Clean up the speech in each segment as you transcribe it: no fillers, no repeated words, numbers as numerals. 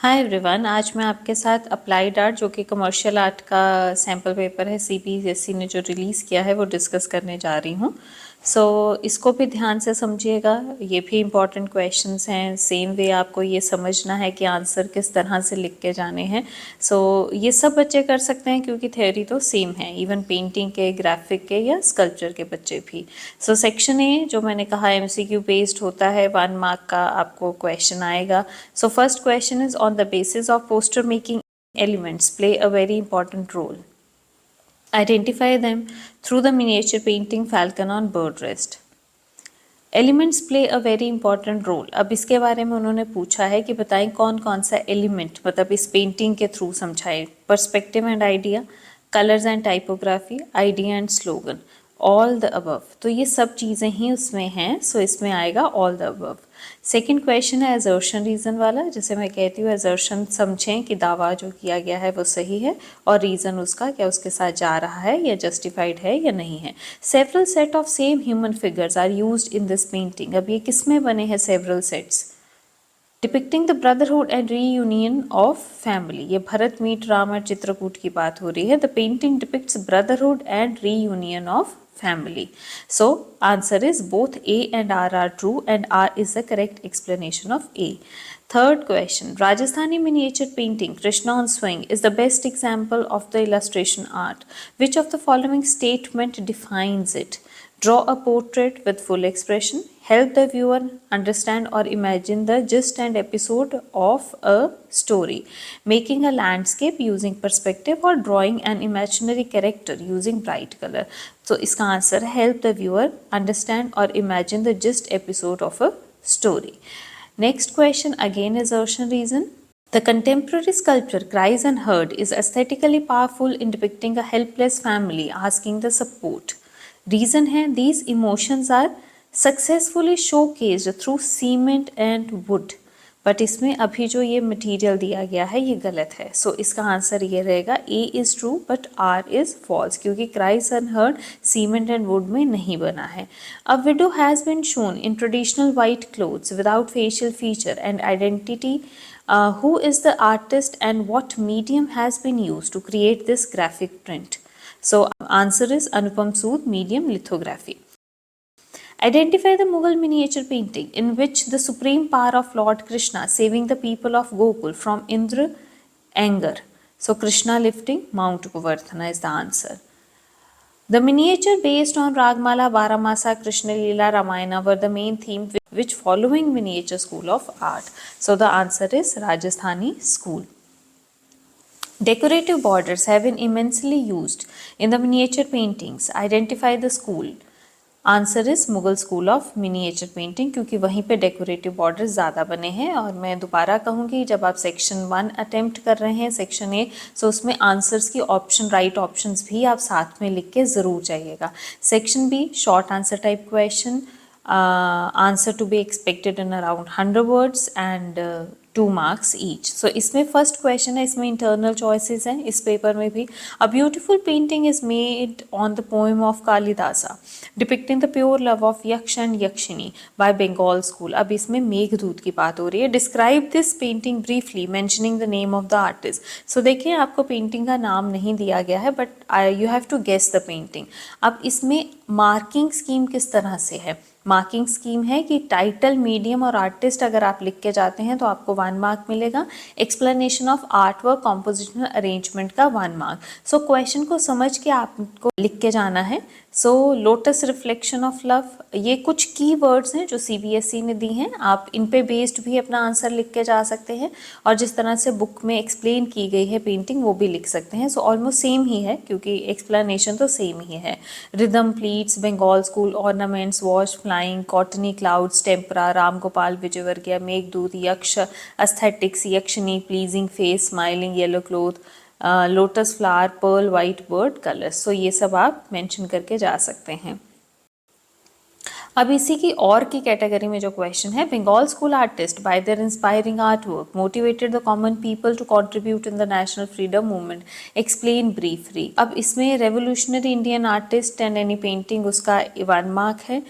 Hi everyone, आज मैं आपके साथ अप्लाइड आर्ट जो कि कमर्शियल आर्ट का सैम्पल पेपर है सीबीएसई ने जो रिलीज़ किया है वो डिस्कस करने जा रही हूँ। इसको भी ध्यान से समझिएगा, ये भी इम्पॉर्टेंट क्वेश्चंस हैं। सेम वे आपको ये समझना है कि आंसर किस तरह से लिख के जाने हैं। ये सब बच्चे कर सकते हैं क्योंकि थ्योरी तो सेम है, इवन पेंटिंग के, ग्राफिक के या स्कल्पचर के बच्चे भी। सेक्शन ए जो मैंने कहा एमसीक्यू बेस्ड होता है, 1 मार्क का आपको क्वेश्चन आएगा। First question is on the basis of poster making elements play a very important role. Identify them through the miniature painting Falcon on Bird Rest. Elements play a very important role. अब इसके बारे में उन्होंने पूछा है कि बताएं कौन कौन सा एलिमेंट मतलब इस पेंटिंग के थ्रू समझाए। Perspective and idea, colours and typography, idea and slogan, all the above. तो ये सब चीज़ें ही उसमें हैं, इसमें आएगा all the above. Second question है एजर्शन रीज़न वाला, जैसे मैं कहती हूँ एजर्शन समझें कि दावा जो किया गया है वो सही है और रीज़न उसका क्या उसके साथ जा रहा है या जस्टिफाइड है या नहीं है। Several set of same human figures are used in this painting. अब ये किस में बने हैं several sets? Depicting the brotherhood and reunion of family. ये भरत मीट राम और चित्रकूट की बात हो रही है। The painting depicts brotherhood and reunion of family. So answer is both A and R are true and R is the correct explanation of A. Third question, Rajasthani miniature painting Krishna on swing is the best example of the illustration art. Which of the following statement defines it? Draw a portrait with full expression. Help the viewer understand or imagine the gist and episode of a story. Making a landscape using perspective or drawing an imaginary character using bright color. So इसका answer है help the viewer understand or imagine the gist episode of a story. Next question, again assertion reason. The contemporary sculpture Cries and Heard is aesthetically powerful in depicting a helpless family asking the support. Reason है these emotions are successfully showcased through cement and wood. But इसमें अभी जो ये material दिया गया है ये गलत है। इसका आंसर ये रहेगा A is true but R is false, क्योंकि क्राइस and hard cement and wood में नहीं बना है। A widow has been shown in traditional white clothes without facial feature and identity. Who is the artist and what medium has been used to create this graphic print? So answer is Anupam Sood, medium lithography. Identify the Mughal miniature painting in which the supreme power of Lord Krishna saving the people of Gokul from Indra anger. So Krishna lifting Mount Govardhana is the answer. The miniature based on Ragmala, Baramasa, Krishna Leela, Ramayana were the main theme which following miniature school of art. So the answer is Rajasthani school. Decorative borders have been immensely used in the miniature paintings. Identify the school. Answer is Mughal school of miniature painting, क्योंकि वहीं पे decorative border ज़्यादा बने हैं। और मैं दोबारा कहूँगी जब आप सेक्शन 1 अटेम्प्ट कर रहे हैं सेक्शन ए, उसमें आंसर्स की ऑप्शन राइट ऑप्शंस भी आप साथ में लिख के ज़रूर जाइएगा। Section B short answer type question, answer to be expected in around 100 words and 2 marks each. इसमें फर्स्ट क्वेश्चन है, इसमें इंटरनल चॉइसेस हैं इस पेपर में भी। A beautiful painting is made on the poem of Kalidasa depicting the pure love of Yaksha and Yakshini by Bengal school. अब इसमें मेघदूत की बात हो रही है। Describe this painting briefly mentioning the name of the artist. देखिए आपको पेंटिंग का नाम नहीं दिया गया है but you have to guess the painting. अब इसमें मार्किंग स्कीम किस तरह से है? मार्किंग स्कीम है कि टाइटल, मीडियम और आर्टिस्ट अगर आप लिख के जाते हैं तो आपको 1 मार्क मिलेगा। Explanation of art work, compositional arrangement का 1 मार्क। क्वेश्चन को समझ के आपको लिख के जाना है। लोटस रिफ्लेक्शन ऑफ लव, ये कुछ की वर्ड्स हैं जो सीबीएसई ने दी हैं, आप इन पे बेस्ड भी अपना आंसर लिख के जा सकते हैं और जिस तरह से बुक में एक्सप्लेन की गई है पेंटिंग वो भी लिख सकते हैं। ऑलमोस्ट सेम ही है क्योंकि एक्सप्लेनेशन तो सेम ही है। Rhythm, pleats, Bengal school, ornaments, wash, flying, cottony clouds, tempera, Ram Gopal Vijayvargiya, Meghdoot, Yaksha, aesthetics, Yakshini, pleasing face, smiling, yellow cloth, lotus flower, pearl white bird, colours. ये सब आप मेंशन करके जा सकते हैं। अब इसी की और की कैटेगरी में जो क्वेश्चन है, Bengal school artist by their inspiring art work motivated the common people to contribute in the national freedom movement, explain briefly. अब इसमें revolutionary Indian artist and any painting, उसका 1 मार्क है।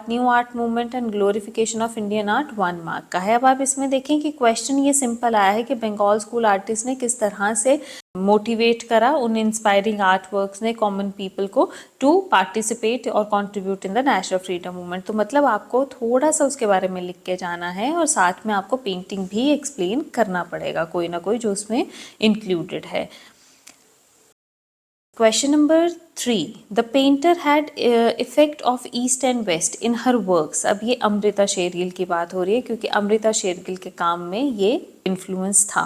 New art movement and glorification of Indian art 1 mark का है। अब आप इसमें देखें कि क्वेश्चन ये सिंपल आया है कि बंगाल स्कूल आर्टिस्ट ने किस तरह से मोटिवेट करा उन इंस्पायरिंग आर्ट वर्क्स ने कॉमन पीपल को टू पार्टिसिपेट और contribute in the national freedom movement. तो मतलब आपको थोड़ा सा उसके बारे में लिख के जाना है और साथ में आपको पेंटिंग भी एक्सप्लेन करना पड़ेगा, कोई ना कोई जो उसमें इंक्लूडेड है। Question number 3. The painter had effect of east and west in her works. अब ये अमृता शेरगिल की बात हो रही है क्योंकि अमृता शेरगिल के काम में ये इन्फ्लुएंस था।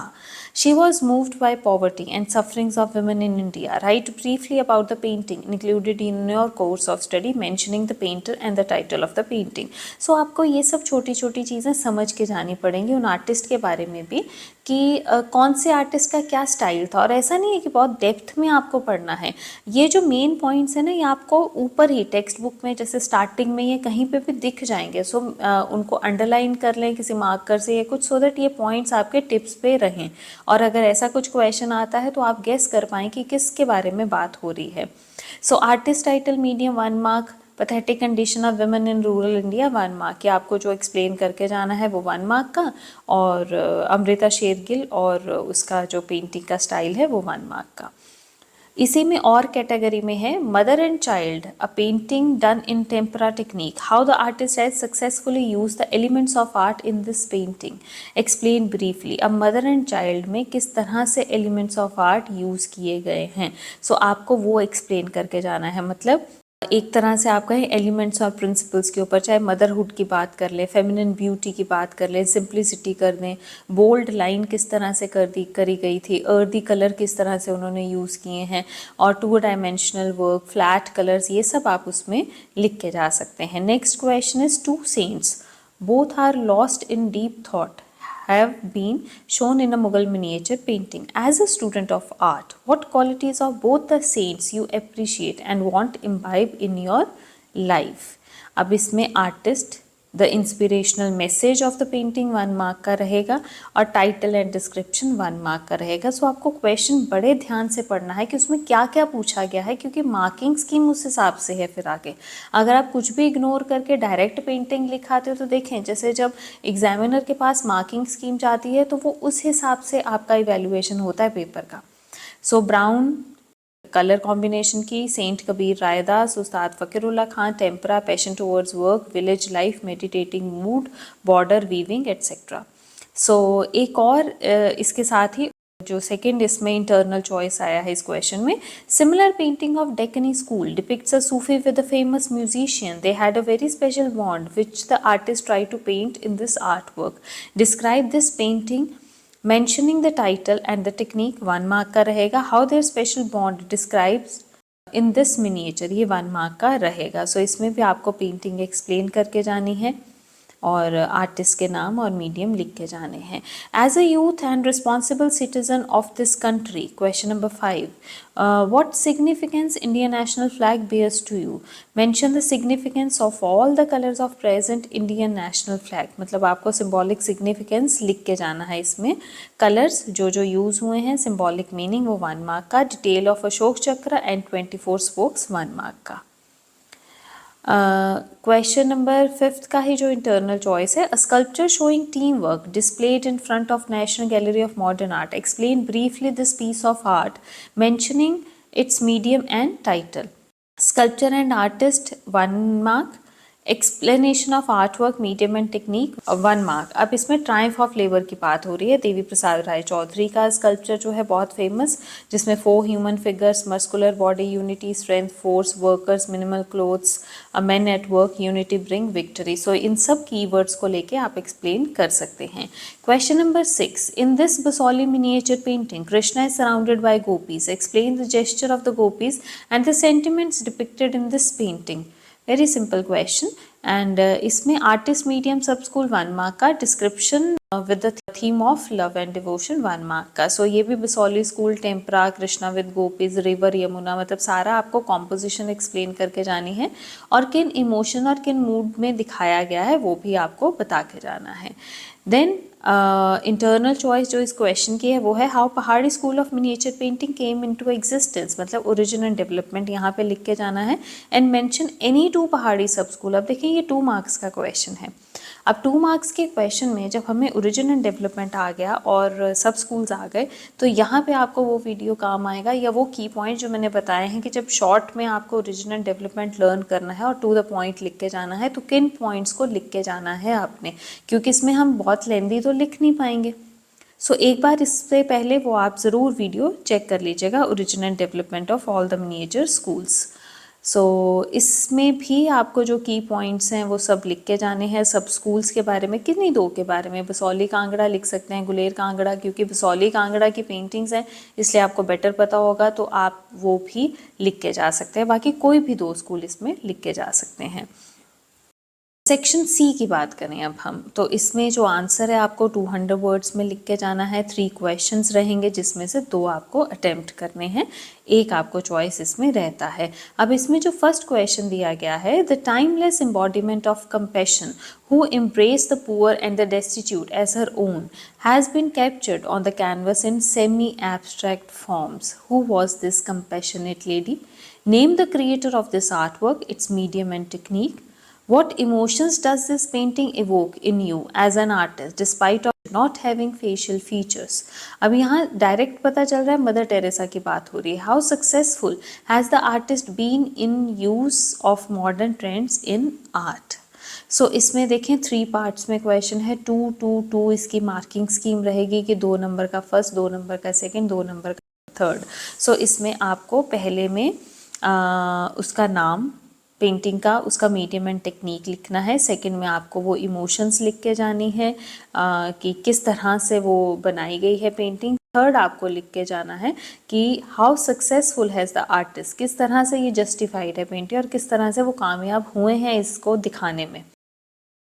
She was moved by poverty and sufferings of women in India. Write briefly about the painting included in your course of study, mentioning the painter and the title of the painting. So आपको ये सब छोटी छोटी चीज़ें समझ के जानी पड़ेंगी उन आर्टिस्ट के बारे में भी कि कौन से आर्टिस्ट का क्या स्टाइल था। और ऐसा नहीं है कि बहुत डेप्थ में आपको पढ़ना है, ये जो मेन पॉइंट्स है ना ये आपको ऊपर ही टेक्स्ट बुक में जैसे स्टार्टिंग में ये कहीं पे भी दिख जाएंगे। सो उनको अंडरलाइन कर लें किसी मार्कर से या कुछ, सो दैट ये पॉइंट्स आपके टिप्स पे रहें और अगर ऐसा कुछ क्वेश्चन आता है तो आप गेस कर पाएँ कि किसके बारे में बात हो रही है। सो artist title medium 1 mark, pathetic condition of women in rural India 1 mark, कि आपको जो एक्सप्लेन करके जाना है वो 1 मार्क का, और अमृता शेरगिल और उसका जो पेंटिंग का स्टाइल है वो 1 मार्क का। इसी में और कैटेगरी में है mother and child, a painting done in tempera technique, how the artist has successfully use the elements of art in this painting, explain briefly. अब मदर एंड चाइल्ड में किस तरह से एलिमेंट्स ऑफ आर्ट यूज़ किए गए हैं, सो आपको वो एक्सप्लेन करके जाना है। मतलब एक तरह से आप कहें एलिमेंट्स और प्रिंसिपल्स के ऊपर, चाहे मदरहुड की बात कर लें, फेमिनिन ब्यूटी की बात कर लें, सिंप्लिसिटी कर दें, बोल्ड लाइन किस तरह से करी गई थी, अर्दी कलर किस तरह से उन्होंने यूज़ किए हैं, और 2 डायमेंशनल वर्क, फ्लैट कलर्स, ये सब आप उसमें लिख के जा सकते हैं। Next question is 2 saints both are lost in deep thought have been shown in a Mughal miniature painting. As a student of art, what qualities of both the saints you appreciate and want imbibe in your life? अब इसमें artist, the inspirational message of the painting 1 mark का रहेगा और title and description 1 mark का रहेगा। सो आपको question बड़े ध्यान से पढ़ना है कि उसमें क्या क्या पूछा गया है, क्योंकि मार्किंग स्कीम उस हिसाब से है। फिर आगे अगर आप कुछ भी इग्नोर करके डायरेक्ट पेंटिंग लिखाते हो तो देखें, जैसे जब एग्जामिनर के पास मार्किंग स्कीम जाती है तो वो उस हिसाब से आपका इवैल्यूएशन होता है पेपर का। सो ब्राउन कलर कॉम्बिनेशन की, saint Kabir Raidas, Ustad Fakirullah Khan, tempera, passion towards work, village life, meditating mood, border weaving etcetera. So एक और इसके साथ ही जो सेकंड इसमें इंटरनल चॉइस आया है इस क्वेश्चन में, similar painting of Deccani school depicts a Sufi with a famous musician, they had a very special bond which the artist try to paint in this art work, describe this painting, mentioning the title and the technique 1 mark का रहेगा। How their special bond describes in this miniature, ये 1 mark का रहेगा। सो इसमें भी आपको painting explain करके जानी है और आर्टिस्ट के नाम और मीडियम लिख के जाने हैं। As a youth and responsible citizen of this country, question number 5, what significance Indian national flag bears to you, mention the significance of all the colours of present Indian national flag. मतलब आपको symbolic significance लिख के जाना है इसमें, colours जो जो use हुए हैं, सिंबॉलिक मीनिंग वो 1 मार्क का, detail of Ashoka Chakra and 24 spokes 1 mark का। क्वेश्चन नंबर 5 का ही जो इंटरनल चॉइस है, a sculpture showing team work displayed in front of national gallery of modern art, explain briefly this piece of art, mentioning its medium and title. Sculpture and artist 1 mark, explanation of art work medium and technique 1 mark. अब इसमें Triumph of labour की बात हो रही है, देवी प्रसाद राय चौधरी का sculpture जो है बहुत फेमस, जिसमें 4 human figures, muscular body unity, strength, force, workers, minimal clothes, a man at work, unity bring victory. So इन सब कीवर्ड्स को लेके आप एक्सप्लेन कर सकते हैं। Question number 6, in this Basohli miniature painting Krishna is surrounded by gopis, explain the gesture of the gopis and the sentiments depicted in this painting. Very simple question. And इसमें artist medium सब स्कूल 1 मार्क का, description with the theme of love and devotion 1 mark का। सो ये भी Bisauli school, tempera, Krishna with gopis, river Yamuna, मतलब सारा आपको composition explain करके जानी है और किन इमोशन और किन मूड में दिखाया गया है वो भी आपको बता के जाना है। देन इंटरनल चॉइस जो इस क्वेश्चन की है वो है हाउ पहाड़ी school of miniature painting came into existence, मतलब ओरिजिन एंड डेवलपमेंट यहाँ पे लिख के जाना है। एंड मेंशन एनी 2 पहाड़ी सब स्कूल। अब देखिए ये 2 मार्क्स का क्वेश्चन है। अब 2 मार्क्स के क्वेश्चन में जब हमें ओरिजिन एंड डेवलपमेंट आ गया और सब स्कूल्स आ गए तो यहाँ पे आपको वो वीडियो काम आएगा या वो की पॉइंट जो मैंने बताए हैं कि जब शॉर्ट में आपको ओरिजिन एंड डेवलपमेंट लर्न करना है और टू द पॉइंट लिख के जाना है तो किन पॉइंट्स को लिख के जाना है आपने, क्योंकि इसमें हम बहुत लेंदी तो लिख नहीं पाएंगे। सो एक बार इससे पहले वो आप ज़रूर वीडियो चेक कर लीजिएगा, origin and development of all the miniature schools. So इसमें भी आपको जो की पॉइंट्स हैं वो सब लिख के जाने हैं। सब स्कूल्स के बारे में, किन्हीं 2 के बारे में, बिसौली कांगड़ा लिख सकते हैं, गुलेर कांगड़ा, क्योंकि बिसौली कांगड़ा की पेंटिंग्स हैं इसलिए आपको बेटर पता होगा तो आप वो भी लिख के जा सकते हैं। बाकी कोई भी 2 स्कूल इसमें लिख के जा सकते हैं। सेक्शन सी की बात करें अब हम, तो इसमें जो आंसर है आपको 200 वर्ड्स में लिख के जाना है। 3 क्वेश्चंस रहेंगे जिसमें से 2 आपको अटेम्प्ट करने हैं, एक आपको चॉइस इसमें रहता है। अब इसमें जो फर्स्ट क्वेश्चन दिया गया है, the timeless embodiment of compassion who embraced the poor and the destitute as her own has been captured on the canvas in semi-abstract forms. Who was this compassionate lady? Name the creator of this artwork, its medium and technique. What emotions does this painting evoke in you as an artist despite of not having facial features? अब यहाँ direct पता चल रहा है mother Teresa की बात हो रही है। How successful has the artist been in use of modern trends in art? सो इसमें देखें 3 पार्ट्स में क्वेश्चन है। 2 2 2 इसकी मार्किंग स्कीम रहेगी कि 2 नंबर का फर्स्ट, 2 नंबर का सेकंड, 2 नंबर का थर्ड। सो इसमें आपको पहले में उसका नाम पेंटिंग का, उसका मीडियम एंड टेक्निक लिखना है। सेकंड में आपको वो इमोशंस लिख के जानी है कि किस तरह से वो बनाई गई है पेंटिंग। थर्ड आपको लिख के जाना है कि how successful has the artist, किस तरह से ये जस्टिफाइड है पेंटिंग और किस तरह से वो कामयाब हुए हैं इसको दिखाने में।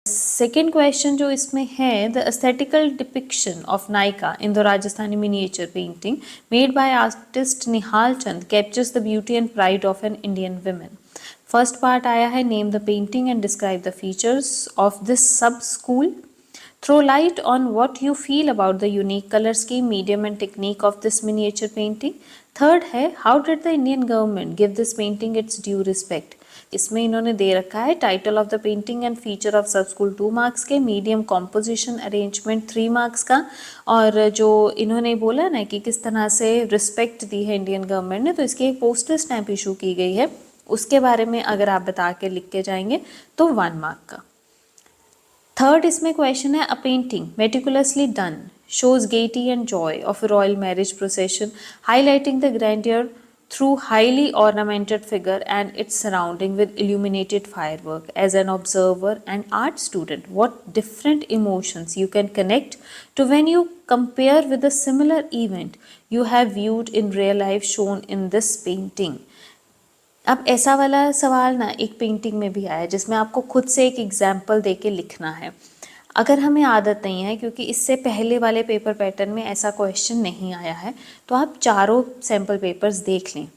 सेकेंड क्वेश्चन जो इसमें है, the aesthetical depiction of Nykaa in the Rajasthani miniature painting made by artist Nihal Chand captures the beauty and pride of an Indian women. First part आया है, name the painting and describe the features of this सब school. Throw light on what you feel about the unique color scheme, medium and technique of this miniature painting. Third है, how did the Indian government give this painting its due respect? इसमें इन्होंने दे रखा है title of the painting and feature of सब school 2 marks के, medium composition arrangement 3 marks का, और जो इन्होंने बोला ना कि किस तरह से रिस्पेक्ट दी है इंडियन गवर्नमेंट ने, तो इसकी एक पोस्टर स्टैम्प इशू की गई है, उसके बारे में अगर आप बता के लिख के जाएंगे तो 1 मार्क का। थर्ड इसमें क्वेश्चन है, अ painting meticulously done shows gaiety and joy of a royal marriage procession, highlighting the grandeur through highly ornamented figure and its surrounding with illuminated firework. As an observer and art student, what different emotions you can connect to when you compare with a similar event you have viewed in real life shown in this painting. अब ऐसा वाला सवाल ना एक painting में भी आया जिसमें आपको खुद से एक एग्जाम्पल दे के लिखना है। अगर हमें आदत नहीं है, क्योंकि इससे पहले वाले पेपर पैटर्न में ऐसा क्वेश्चन नहीं आया है, तो आप चारों सैम्पल पेपर्स देख लें,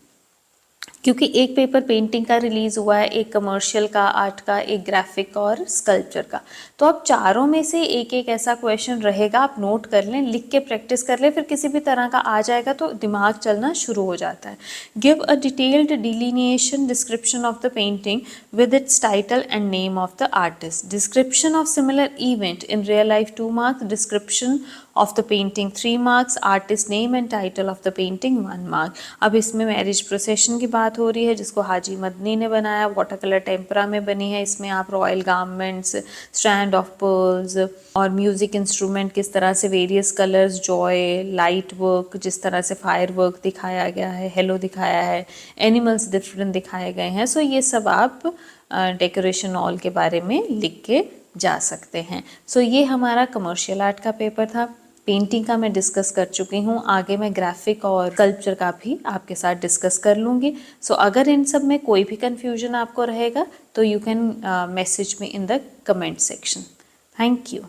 क्योंकि एक पेपर पेंटिंग का रिलीज़ हुआ है, एक कमर्शियल का, आर्ट का, एक ग्राफिक और स्कल्पचर का। तो अब चारों में से एक एक ऐसा क्वेश्चन रहेगा, आप नोट कर लें, लिख के प्रैक्टिस कर लें, फिर किसी भी तरह का आ जाएगा तो दिमाग चलना शुरू हो जाता है। Give a detailed delineation description of the painting with its title and name of the artist. Description of similar event in real life 2 marks, description of the painting 3 marks, artist name and title of the painting 1 mark. अब इसमें marriage procession की बात हो रही है जिसको हाजी मदनी ने बनाया, वाटर कलर टेम्परा में बनी है। इसमें आप royal garments, strand of pearls और म्यूजिक इंस्ट्रूमेंट किस तरह से various colours, Joy, light work, जिस तरह से फायर वर्क दिखाया गया है, हेलो दिखाया है, एनिमल्स डिफरेंट दिखाए गए हैं। सो ये सब आप डेकोरेशन ऑल के बारे में लिख के जा सकते हैं। सो ये हमारा कमर्शियल आर्ट का पेपर था। पेंटिंग का मैं डिस्कस कर चुकी हूँ, आगे मैं ग्राफिक और स्कल्पचर का भी आपके साथ डिस्कस कर लूँगी। सो अगर इन सब में कोई भी कन्फ्यूजन आपको रहेगा तो you can message me in the comment section. Thank you.